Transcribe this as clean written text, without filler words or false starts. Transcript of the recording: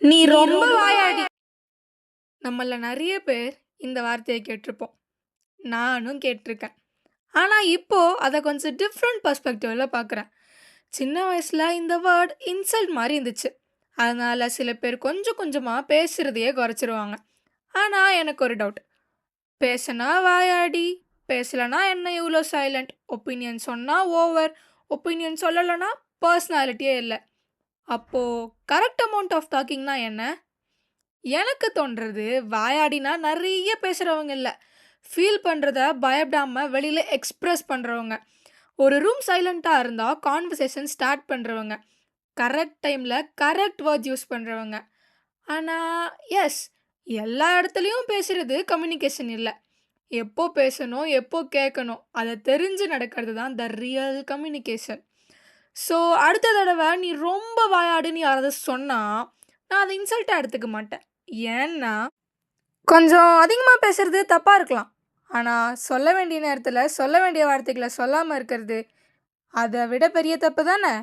நீ ரொம்ப வாயாடி. நம்மள நெறைய பேர் இந்த வார்த்தைய கேட்டிருப்போம். நானும் கேட்டிருக்கேன். ஆனா இப்போ அத கொஞ்சம் டிஃப்ரெண்ட் பெர்ஸ்பெக்டிவ்ல பார்க்குறேன். சின்ன வயசுல இந்த வேர்ட் இன்சல்ட் மாரி இருந்துச்சு. அதனால சில பேர் கொஞ்சம் கொஞ்சமா பேசுறதையே குறைச்சிருவாங்க. ஆனா எனக்கு ஒரு டவுட். பேசுனா வாயாடி, பேசலனா என்ன இவ்ளோ சைலண்ட், ஒப்பீனியன் சொன்னா ஓவர், ஒப்பீனியன் சொல்லலனா பர்சனாலிட்டியே இல்ல. அப்போ கரெக்ட் அமவுண்ட் ஆஃப் டாக்கிங்னா என்ன? எனக்கு தோன்றது வாயாடினா நெறைய பேசுறவங்க இல்ல. ஃபீல் பண்றத பயப்படாம வெளியில எக்ஸ்பிரஸ் பண்றவங்க. ஒரு ரூம் சைலன்ட்டா இருந்தா கான்வர்சேஷன் ஸ்டார்ட் பண்றவங்க. கரெக்ட் டைம்ல கரெக்ட் வேர்ட்ஸ் யூஸ் பண்றவங்க. ஆனா எஸ், எல்லா இடத்துலயும் பேசுறது கம்யூனிகேஷன் இல்ல. எப்போ பேசணும், எப்போ கேட்கணும், அத தெரிஞ்சு நடக்கிறது தான் த ரியல் கம்யூனிகேஷன். ஸோ அடுத்த தடவ நீ ரொம்ப வாயாடுன்னு யாராவது சொன்னா, நான் அத இன்சல்ட்டா எடுத்துக்க மாட்டேன். ஏன்னா, கொஞ்சம் அதிகமா பேசுறது தப்பா இருக்கலாம். ஆனா, சொல்ல வேண்டிய நேரத்துல சொல்ல வேண்டிய வார்த்தைகள சொல்லாம இருக்கிறது, அத விட பெரிய தப்பு தானே!